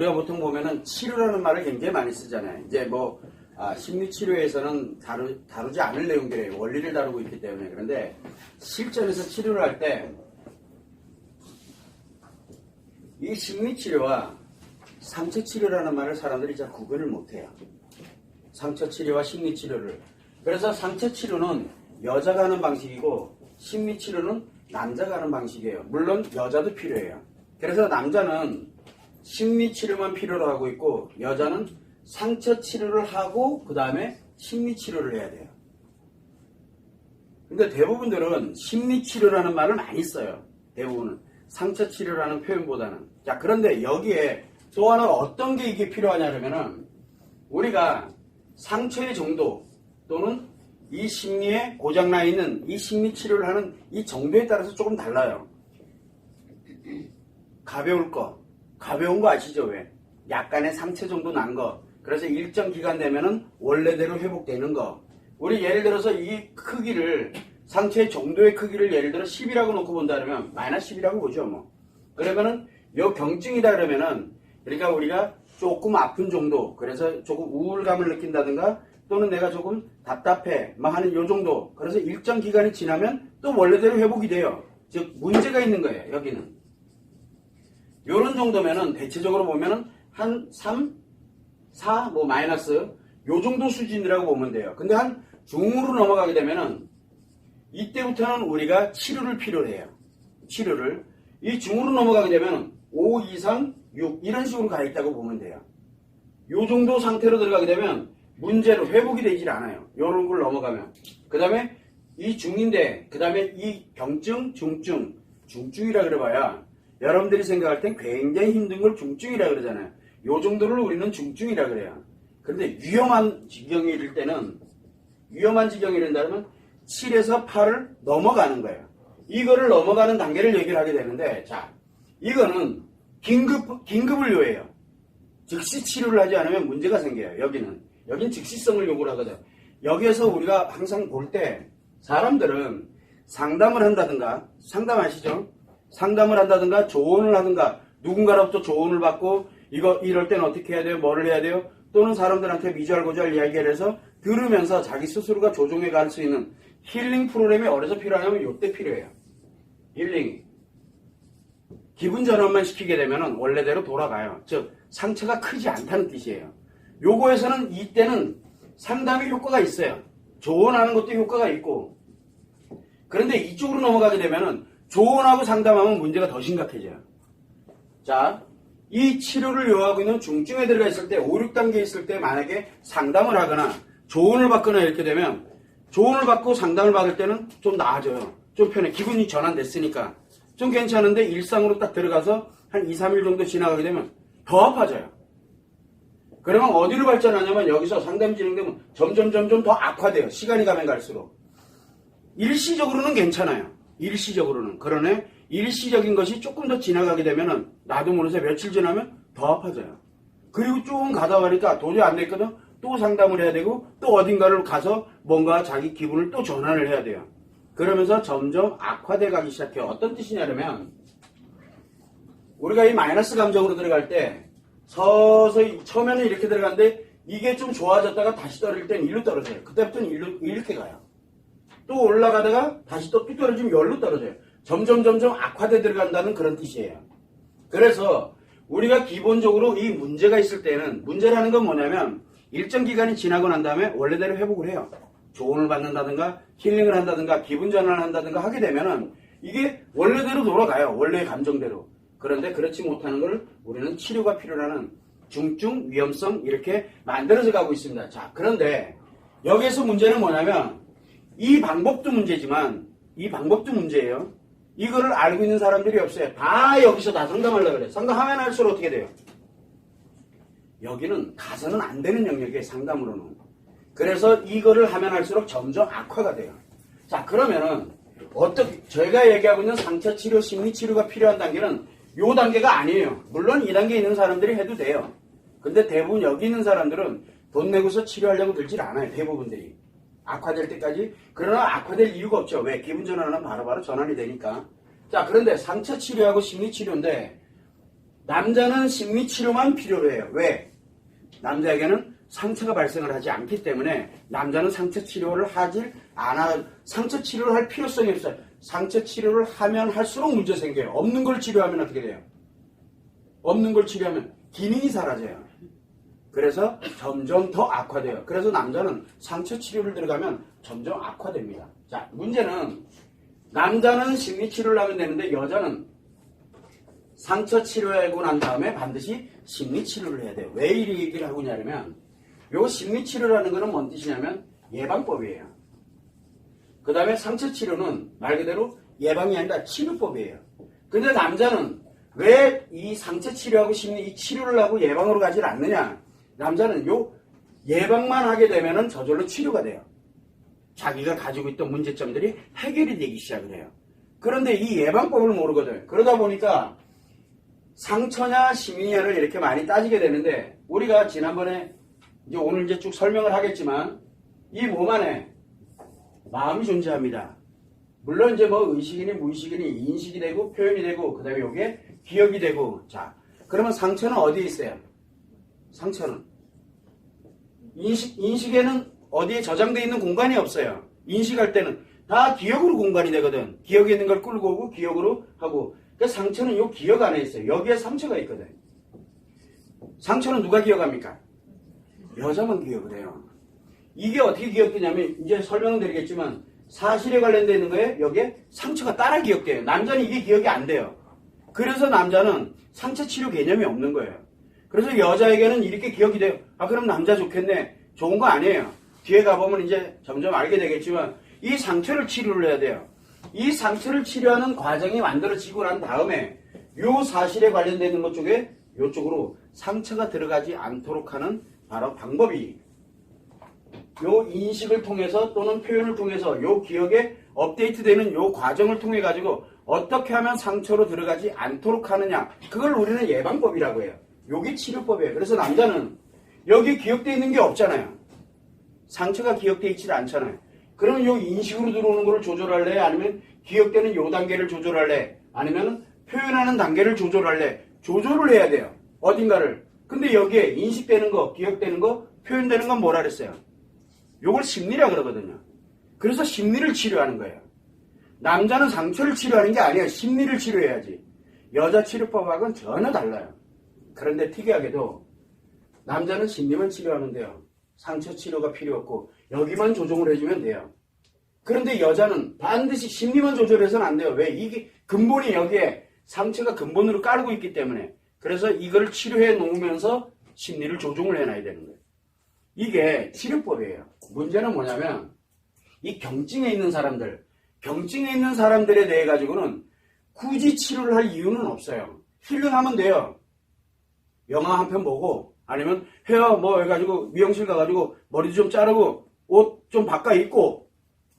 우리가 보통 보면은 치료라는 말을 굉장히 많이 쓰잖아요. 이제 심리치료에서는 다루지 않을 내용들이에요. 원리를 다루고 있기 때문에. 그런데 실전에서 치료를 할 때 이 심리치료와 상처치료라는 말을 사람들이 잘 구분을 못해요. 상처치료와 심리치료를. 그래서 상처치료는 여자가 하는 방식이고 심리치료는 남자가 하는 방식이에요. 물론 여자도 필요해요. 그래서 남자는 심리치료만 필요로 하고 있고 여자는 상처치료를 하고 그 다음에 심리치료를 해야 돼요. 근데 대부분들은 심리치료라는 말을 많이 써요. 대부분은 상처치료라는 표현보다는. 자, 그런데 여기에 또 하나 어떤 게 이게 필요하냐 그러면은 우리가 상처의 정도 또는 이 심리에 고장나 있는 이 심리치료를 하는 이 정도에 따라서 조금 달라요. 가벼울 거, 가벼운 거 아시죠? 왜? 약간의 상처 정도 난 거. 그래서 일정 기간 되면은 원래대로 회복되는 거. 우리 예를 들어서 이 크기를, 상처의 정도의 크기를 예를 들어 10이라고 놓고 본다 그러면 마이너스 10이라고 보죠, 뭐. 그러면은 요 경증이다 그러면은 그러니까 우리가 조금 아픈 정도, 그래서 조금 우울감을 느낀다든가 또는 내가 조금 답답해 막 하는 요 정도. 그래서 일정 기간이 지나면 또 원래대로 회복이 돼요. 즉 문제가 있는 거예요. 여기는. 요런 정도면은 대체적으로 보면은 한 3, 4, 마이너스 요 정도 수준이라고 보면 돼요. 근데 한 중으로 넘어가게 되면은 이때부터는 우리가 치료를 필요로 해요. 치료를. 이 중으로 넘어가게 되면 5 이상 6 이런 식으로 가 있다고 보면 돼요. 요 정도 상태로 들어가게 되면 문제로 회복이 되질 않아요. 요런 걸 넘어가면. 그 다음에 이 중인데 그 다음에 이 경증, 중증, 중증이라 그래봐야 여러분들이 생각할 땐 굉장히 힘든 걸 중증이라 그러잖아요. 요 정도를 우리는 중증이라 그래요. 그런데 위험한 지경이 이를 때는 위험한 지경이 이른다면 7에서 8을 넘어가는 거예요. 이거를 넘어가는 단계를 얘기를 하게 되는데, 자, 이거는 긴급을 요해요. 즉시 치료를 하지 않으면 문제가 생겨요. 여긴 즉시성을 요구를 하거든. 여기에서 우리가 항상 볼 때 사람들은 상담을 한다든가, 상담하시죠? 상담을 한다든가 조언을 하든가 누군가로부터 조언을 받고 이럴 때는 어떻게 해야 돼요? 뭐를 해야 돼요? 또는 사람들한테 미주알고주알 이야기를 해서 들으면서 자기 스스로가 조정해 갈 수 있는 힐링 프로그램이 어디서 필요하냐면 이때 필요해요. 힐링이. 기분 전환만 시키게 되면 원래대로 돌아가요. 즉 상처가 크지 않다는 뜻이에요. 요거에서는 이때는 상담이 효과가 있어요. 조언하는 것도 효과가 있고. 그런데 이쪽으로 넘어가게 되면 조언하고 상담하면 문제가 더 심각해져요. 자, 이 치료를 요하고 있는 중증에 들어가 있을 때 5, 6단계에 있을 때 만약에 상담을 하거나 조언을 받거나 이렇게 되면 조언을 받고 상담을 받을 때는 좀 나아져요. 좀 편해. 기분이 전환됐으니까. 좀 괜찮은데 일상으로 딱 들어가서 한 2, 3일 정도 지나가게 되면 더 아파져요. 그러면 어디로 발전하냐면 여기서 상담이 진행되면 점점 더 악화돼요. 시간이 가면 갈수록. 일시적으로는 괜찮아요. 일시적으로는. 그러네 일시적인 것이 조금 더 지나가게 되면은 나도 모르게 며칠 지나면 더 아파져요. 그리고 좀 가다 보니까 도저히 안 됐거든. 또 상담을 해야 되고 또 어딘가를 가서 뭔가 자기 기분을 또 전환을 해야 돼요. 그러면서 점점 악화돼 가기 시작해요. 어떤 뜻이냐면 우리가 이 마이너스 감정으로 들어갈 때 서서히 처음에는 이렇게 들어가는데 이게 좀 좋아졌다가 다시 떨어질 때는 일로 떨어져요. 그때부터는 이렇게 가요. 또 올라가다가 다시 또 떨어지면 열로 떨어져요. 점점 악화돼 들어간다는 그런 뜻이에요. 그래서 우리가 기본적으로 이 문제가 있을 때는 문제라는 건 뭐냐면 일정 기간이 지나고 난 다음에 원래대로 회복을 해요. 조언을 받는다든가 힐링을 한다든가 기분 전환을 한다든가 하게 되면은 이게 원래대로 돌아가요. 원래의 감정대로. 그런데 그렇지 못하는 걸 우리는 치료가 필요하는 중증, 위험성 이렇게 만들어져 가고 있습니다. 자, 그런데 여기에서 문제는 뭐냐면 이 방법도 문제지만 이 방법도 문제예요. 이거를 알고 있는 사람들이 없어요. 다 여기서 다 상담하려고 그래요. 상담하면 할수록 어떻게 돼요? 여기는 가서는 안 되는 영역이에요. 상담으로는. 그래서 이거를 하면 할수록 점점 악화가 돼요. 자, 그러면은 저희가 얘기하고 있는 상처치료, 심리치료가 필요한 단계는 요 단계가 아니에요. 물론 이 단계에 있는 사람들이 해도 돼요. 근데 대부분 여기 있는 사람들은 돈 내고서 치료하려고 들질 않아요. 대부분들이. 악화될 때까지. 그러나 악화될 이유가 없죠. 왜? 기분 전환은 바로바로 전환이 되니까. 자, 그런데 상처 치료하고 심리 치료인데 남자는 심리치료만 필요로 해요. 왜? 남자에게는 상처가 발생을 하지 않기 때문에 남자는 상처 치료를 상처 치료를 할 필요성이 없어요. 상처 치료를 하면 할수록 문제 생겨요. 없는 걸 치료하면 어떻게 돼요? 없는 걸 치료하면 기능이 사라져요. 그래서 점점 더 악화돼요. 그래서 남자는 상처 치료를 들어가면 점점 악화됩니다. 자, 문제는 남자는 심리치료를 하면 되는데 여자는 상처 치료하고 난 다음에 반드시 심리치료를 해야 돼요. 왜 이 얘기를 하고 있냐면 요 심리치료라는 거는 뭔 뜻이냐면 예방법이에요. 그 다음에 상처치료는 말 그대로 예방이 아니라 치료법이에요. 근데 남자는 왜 이 상처치료하고 이 치료를 하고 예방으로 가지 않느냐? 남자는 요 예방만 하게 되면은 저절로 치료가 돼요. 자기가 가지고 있던 문제점들이 해결이 되기 시작을 해요. 그런데 이 예방법을 모르거든. 그러다 보니까 상처냐 심리냐를 이렇게 많이 따지게 되는데 우리가 지난번에 이제 오늘 이제 쭉 설명을 하겠지만 이 몸 안에 마음이 존재합니다. 물론 이제 뭐 의식이니 무의식이니 인식이 되고 표현이 되고 그 다음에 요게 기억이 되고 자 그러면 상처는 어디에 있어요? 상처는 인식에는 어디에 저장되어 있는 공간이 없어요. 인식할 때는 다 기억으로 공간이 되거든. 기억에 있는 걸 끌고 오고 기억으로 하고 그러니까 상처는 요 기억 안에 있어요. 여기에 상처가 있거든. 상처는 누가 기억합니까? 여자만 기억을 해요. 이게 어떻게 기억되냐면 이제 설명은 드리겠지만 사실에 관련되어 있는 거에 여기에 상처가 따라 기억돼요. 남자는 이게 기억이 안 돼요. 그래서 남자는 상처 치료 개념이 없는 거예요. 그래서 여자에게는 이렇게 기억이 돼요. 아 그럼 남자 좋겠네. 좋은 거 아니에요. 뒤에 가보면 이제 점점 알게 되겠지만 이 상처를 치료를 해야 돼요. 이 상처를 치료하는 과정이 만들어지고 난 다음에 요 사실에 관련되어 있는 것 쪽에 요쪽으로 상처가 들어가지 않도록 하는 바로 방법이 요 인식을 통해서 또는 표현을 통해서 요 기억에 업데이트되는 요 과정을 통해 가지고 어떻게 하면 상처로 들어가지 않도록 하느냐 그걸 우리는 예방법이라고 해요. 요게 치료법이에요. 그래서 남자는 여기 기억되어 있는 게 없잖아요. 상처가 기억되어 있지 않잖아요. 그러면 요 인식으로 들어오는 거를 조절할래? 아니면 기억되는 요 단계를 조절할래? 아니면 표현하는 단계를 조절할래? 조절을 해야 돼요. 어딘가를. 근데 여기에 인식되는 거, 기억되는 거, 표현되는 건 뭐라 그랬어요? 요걸 심리라 그러거든요. 그래서 심리를 치료하는 거예요. 남자는 상처를 치료하는 게 아니에요. 심리를 치료해야지. 여자 치료법하고는 전혀 달라요. 그런데 특이하게도 남자는 심리만 치료하면 돼요. 상처 치료가 필요 없고 여기만 조정을 해주면 돼요. 그런데 여자는 반드시 심리만 조절해서는 안 돼요. 왜? 이게 근본이 여기에 상처가 근본으로 깔고 있기 때문에 그래서 이걸 치료해 놓으면서 심리를 조정을 해놔야 되는 거예요. 이게 치료법이에요. 문제는 뭐냐면 이 경증에 있는 사람들에 대해 가지고는 굳이 치료를 할 이유는 없어요. 힐링하면 돼요. 영화 한 편 보고 아니면 헤어 뭐 해가지고 미용실 가가지고 머리도 좀 자르고 옷 좀 바꿔 입고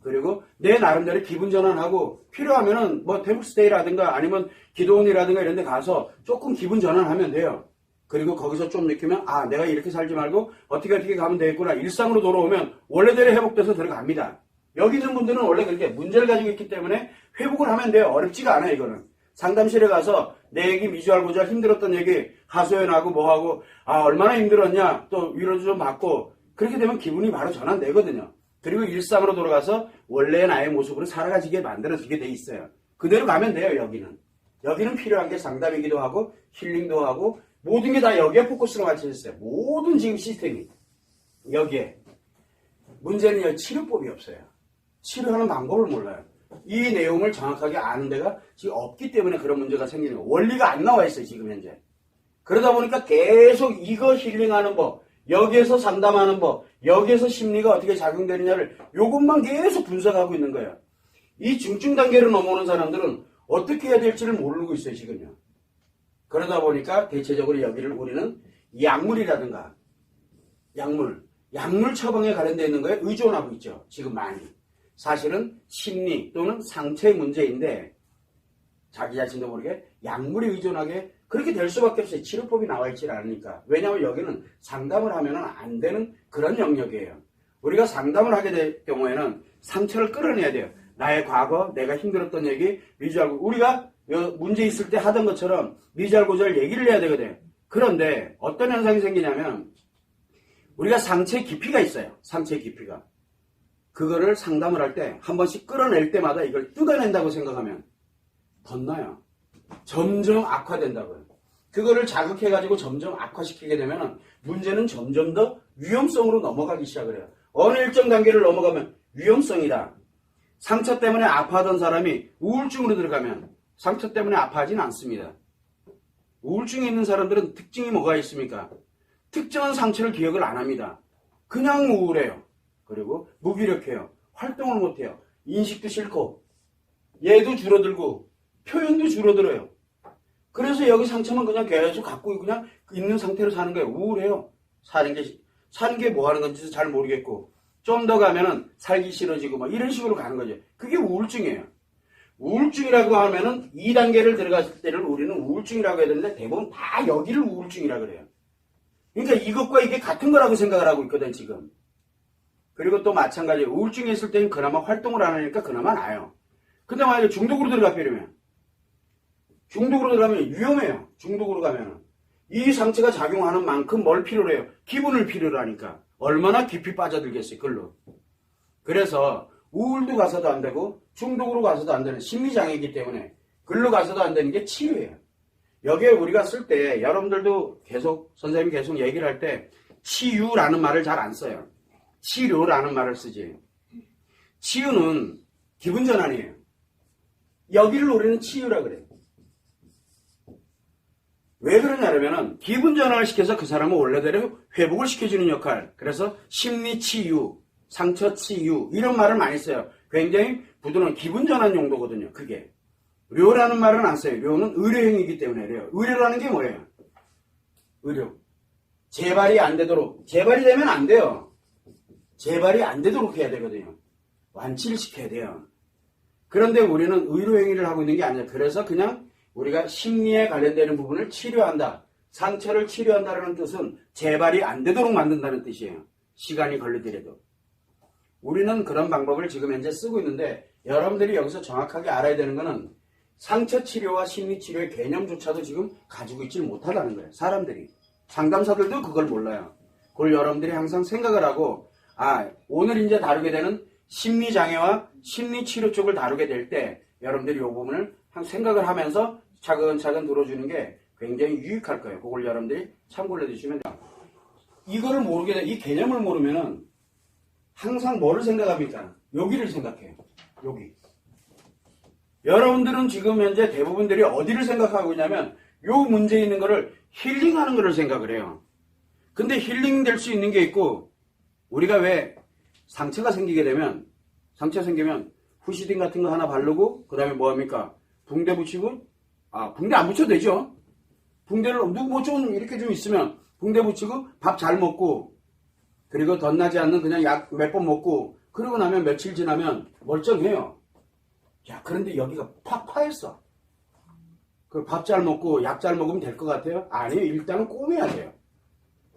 그리고 내 나름대로 기분 전환하고 필요하면은 뭐 태국스테이라든가 아니면 기도원이라든가 이런 데 가서 조금 기분 전환하면 돼요. 그리고 거기서 좀 느끼면 아 내가 이렇게 살지 말고 어떻게 가면 되겠구나. 일상으로 돌아오면 원래대로 회복돼서 들어갑니다. 여기 있는 분들은 원래 그렇게 문제를 가지고 있기 때문에 회복을 하면 돼요. 어렵지가 않아요. 이거는. 상담실에 가서 내 얘기 미주알고잘 힘들었던 얘기 하소연하고 뭐하고 아 얼마나 힘들었냐 또 위로도 좀 받고 그렇게 되면 기분이 바로 전환되거든요. 그리고 일상으로 돌아가서 원래의 나의 모습으로 살아가지게 만들어지게 돼 있어요. 그대로 가면 돼요. 여기는 필요한 게 상담이기도 하고 힐링도 하고 모든 게 다 여기에 포커스로 맞춰져 있어요. 모든 지금 시스템이 여기에. 문제는 치료법이 없어요. 치료하는 방법을 몰라요. 이 내용을 정확하게 아는 데가 지금 없기 때문에 그런 문제가 생기는 거예요. 원리가 안 나와 있어요. 지금 현재. 그러다 보니까 계속 이거 힐링하는 법, 여기에서 상담하는 법, 여기에서 심리가 어떻게 작용되느냐를 요것만 계속 분석하고 있는 거예요. 이 중증 단계를 넘어오는 사람들은 어떻게 해야 될지를 모르고 있어요. 지금요. 그러다 보니까 대체적으로 여기를 우리는 약물이라든가 약물 처방에 관련되어 있는 거에 의존하고 있죠. 지금 많이. 사실은 심리 또는 상처의 문제인데 자기 자신도 모르게 약물에 의존하게 그렇게 될 수밖에 없어요. 치료법이 나와 있지 않으니까. 왜냐하면 여기는 상담을 하면 안 되는 그런 영역이에요. 우리가 상담을 하게 될 경우에는 상처를 끌어내야 돼요. 나의 과거, 내가 힘들었던 얘기, 미주알고 우리가 문제 있을 때 하던 것처럼 미주알고절 얘기를 해야 되거든. 그런데 어떤 현상이 생기냐면 우리가 상체 깊이가 있어요. 상체 깊이가. 그거를 상담을 할 때 한 번씩 끌어낼 때마다 이걸 뜯어낸다고 생각하면 덧나요. 점점 악화된다고요. 그거를 자극해가지고 점점 악화시키게 되면 문제는 점점 더 위험성으로 넘어가기 시작을 해요. 어느 일정 단계를 넘어가면 위험성이다. 상처 때문에 아파하던 사람이 우울증으로 들어가면 상처 때문에 아파하진 않습니다. 우울증이 있는 사람들은 특징이 뭐가 있습니까? 특정한 상처를 기억을 안 합니다. 그냥 우울해요. 그리고 무기력해요. 활동을 못해요. 인식도 싫고 얘도 줄어들고 표현도 줄어들어요. 그래서 여기 상처만 그냥 계속 갖고 그냥 있는 상태로 사는 거예요. 우울해요. 사는 게 뭐 하는 건지 잘 모르겠고 좀 더 가면은 살기 싫어지고 막 이런 식으로 가는 거죠. 그게 우울증이에요. 우울증이라고 하면은 2단계를 들어갔을 때를 우리는 우울증이라고 해야 되는데 대부분 다 여기를 우울증이라고 그래요. 그러니까 이것과 이게 같은 거라고 생각을 하고 있거든 지금. 그리고 또 마찬가지예요. 우울증이 있을 때는 그나마 활동을 안 하니까 그나마 나아요. 근데 만약에 중독으로 들어가 버리면 중독으로 들어가면 위험해요. 중독으로 가면은 이 상처가 작용하는 만큼 뭘 필요로 해요? 기분을 필요로 하니까 얼마나 깊이 빠져들겠어요. 글로. 그래서 우울도 가서도 안 되고 중독으로 가서도 안 되는 심리장애이기 때문에 글로 가서도 안 되는 게 치유예요. 여기에 우리가 쓸 때 여러분들도 선생님이 계속 얘기를 할 때 치유라는 말을 잘 안 써요. 치료라는 말을 쓰지. 치유는 기분 전환이에요. 여기를 우리는 치유라 그래요. 왜 그러냐면은 기분 전환을 시켜서 그 사람을 원래대로 회복을 시켜주는 역할. 그래서 심리 치유, 상처 치유 이런 말을 많이 써요. 굉장히 부드러운 기분 전환 용도거든요. 그게. 료라는 말은 안 써요. 료는 의료행위이기 때문에 그래요. 의료라는 게 뭐예요? 의료. 재발이 안 되도록. 재발이 되면 안 돼요. 재발이 안 되도록 해야 되거든요. 완치를 시켜야 돼요. 그런데 우리는 의료행위를 하고 있는 게 아니에요. 그래서 그냥 우리가 심리에 관련되는 부분을 치료한다. 상처를 치료한다는 뜻은 재발이 안 되도록 만든다는 뜻이에요. 시간이 걸리더라도. 우리는 그런 방법을 지금 현재 쓰고 있는데 여러분들이 여기서 정확하게 알아야 되는 거는 상처 치료와 심리 치료의 개념조차도 지금 가지고 있지 못하다는 거예요. 사람들이. 상담사들도 그걸 몰라요. 그걸 여러분들이 항상 생각을 하고 오늘 이제 다루게 되는 심리장애와 심리치료 쪽을 다루게 될 때 여러분들이 이 부분을 생각을 하면서 차근차근 들어주는 게 굉장히 유익할 거예요. 그걸 여러분들이 참고를 해주시면 돼요. 이거를 모르게 돼, 이 개념을 모르면은 항상 뭐를 생각합니까? 여기를 생각해요. 여기. 여러분들은 지금 현재 대부분들이 어디를 생각하고 있냐면 요 문제 있는 거를 힐링하는 거를 생각을 해요. 근데 힐링 될 수 있는 게 있고 우리가 왜 상처가 생기면 후시딘 같은 거 하나 바르고 그 다음에 뭐합니까? 붕대 붙이고 붕대 안 붙여도 되죠. 붕대를 좀 이렇게 좀 있으면 붕대 붙이고 밥 잘 먹고 그리고 덧나지 않는 그냥 약 몇 번 먹고 그러고 나면 며칠 지나면 멀쩡해요. 야, 그런데 여기가 팍 파였어. 그 밥 잘 먹고 약 잘 먹으면 될 것 같아요? 아니에요. 일단은 꼬매야 돼요.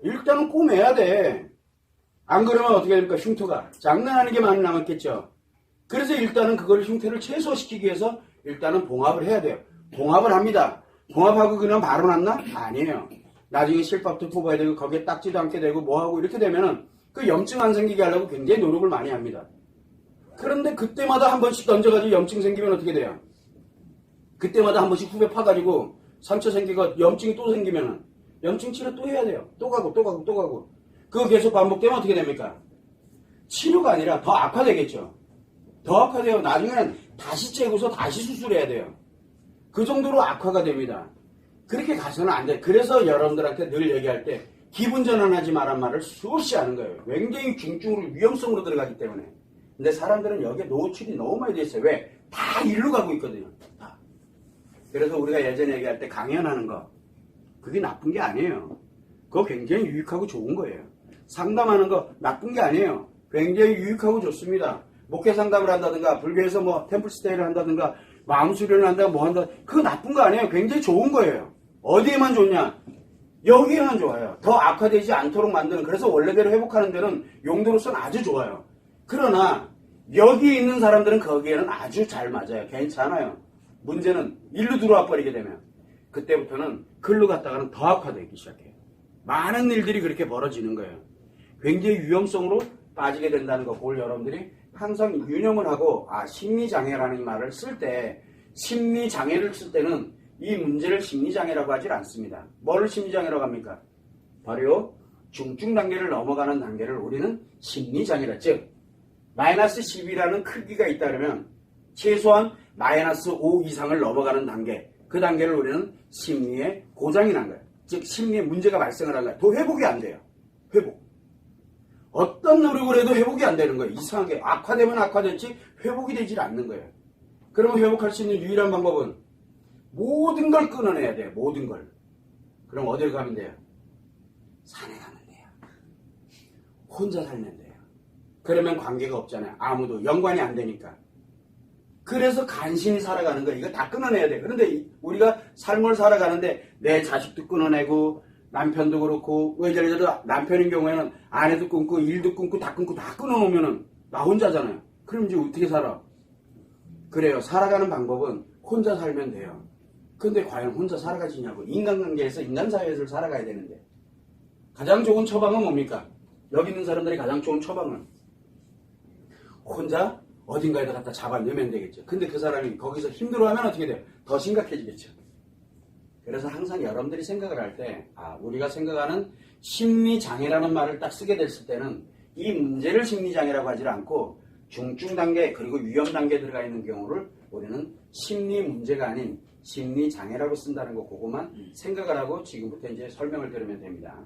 일단은 꼬매야 돼. 안 그러면 어떻게 됩니까? 흉터가. 장난하는 게 많이 남았겠죠. 그래서 일단은 그걸 흉터를 최소화시키기 위해서 일단은 봉합을 해야 돼요. 봉합을 합니다. 봉합하고 그냥 바로 났나? 아니에요. 나중에 실밥도 뽑아야 되고 거기에 닦지도 않게 되고 뭐하고 이렇게 되면은 그 염증 안 생기게 하려고 굉장히 노력을 많이 합니다. 그런데 그때마다 한 번씩 던져가지고 염증 생기면 어떻게 돼요? 그때마다 한 번씩 후배 파가지고 상처 생기고 염증이 또 생기면은 염증 치료 또 해야 돼요. 또 가고 또 가고 또 가고. 그거 계속 반복되면 어떻게 됩니까? 치료가 아니라 더 악화되겠죠. 더 악화돼요. 나중에는 다시 째고서 다시 수술해야 돼요. 그 정도로 악화가 됩니다. 그렇게 가서는 안 돼. 그래서 여러분들한테 늘 얘기할 때 기분 전환하지 말란 말을 수없이 하는 거예요. 굉장히 중증으로 위험성으로 들어가기 때문에. 근데 사람들은 여기에 노출이 너무 많이 돼 있어요. 왜? 다 일로 가고 있거든요. 다. 그래서 우리가 예전에 얘기할 때 강연하는 거 그게 나쁜 게 아니에요. 그거 굉장히 유익하고 좋은 거예요. 상담하는 거 나쁜 게 아니에요. 굉장히 유익하고 좋습니다. 목회 상담을 한다든가 불교에서 뭐 템플스테이를 한다든가 마음 수련을 한다든가 뭐 한다 그거 나쁜 거 아니에요. 굉장히 좋은 거예요. 어디에만 좋냐? 여기에만 좋아요. 더 악화되지 않도록 만드는 그래서 원래대로 회복하는 데는 용도로서는 아주 좋아요. 그러나 여기 있는 사람들은 거기에는 아주 잘 맞아요. 괜찮아요. 문제는 일로 들어와 버리게 되면 그때부터는 글로 갔다가는 더 악화되기 시작해요. 많은 일들이 그렇게 벌어지는 거예요. 굉장히 위험성으로 빠지게 된다는 거, 그걸 여러분들이 항상 유념을 하고, 심리장애라는 이 말을 쓸 때, 심리장애를 쓸 때는 이 문제를 심리장애라고 하질 않습니다. 뭐를 심리장애라고 합니까? 바로 중증 단계를 넘어가는 단계를 우리는 심리장애라, 즉 마이너스 10이라는 크기가 있다 그러면 최소한 마이너스 5 이상을 넘어가는 단계, 그 단계를 우리는 심리의 고장이 난 거예요. 즉 심리에 문제가 발생을 한 거예요. 더 회복이 안 돼요. 회복. 어떤 노력을 해도 회복이 안 되는 거예요. 이상하게 악화되면 악화됐지 회복이 되질 않는 거예요. 그러면 회복할 수 있는 유일한 방법은 모든 걸 끊어내야 돼요. 모든 걸. 그럼 어딜 가면 돼요? 산에 가면 돼요. 혼자 살면 돼요. 그러면 관계가 없잖아요. 아무도 연관이 안 되니까. 그래서 간신히 살아가는 거예요. 이거 다 끊어내야 돼요. 그런데 우리가 삶을 살아가는데 내 자식도 끊어내고 남편도 그렇고, 왜 예를 들어 남편인 경우에는 아내도 끊고 일도 끊고 다 끊고 다 끊어놓으면은 나 혼자잖아요. 그럼 이제 어떻게 살아? 그래요. 살아가는 방법은 혼자 살면 돼요. 근데 과연 혼자 살아가지냐고. 인간관계에서 인간사회에서 살아가야 되는데 가장 좋은 처방은 뭡니까? 여기 있는 사람들이 가장 좋은 처방은 혼자 어딘가에다 갖다 잡아넣으면 되겠죠. 근데 그 사람이 거기서 힘들어하면 어떻게 돼요? 더 심각해지겠죠. 그래서 항상 여러분들이 생각을 할 때, 우리가 생각하는 심리장애라는 말을 딱 쓰게 됐을 때는 이 문제를 심리장애라고 하지 않고 중증 단계 그리고 위험 단계에 들어가 있는 경우를 우리는 심리 문제가 아닌 심리장애라고 쓴다는 거, 그것만 생각을 하고 지금부터 이제 설명을 들으면 됩니다.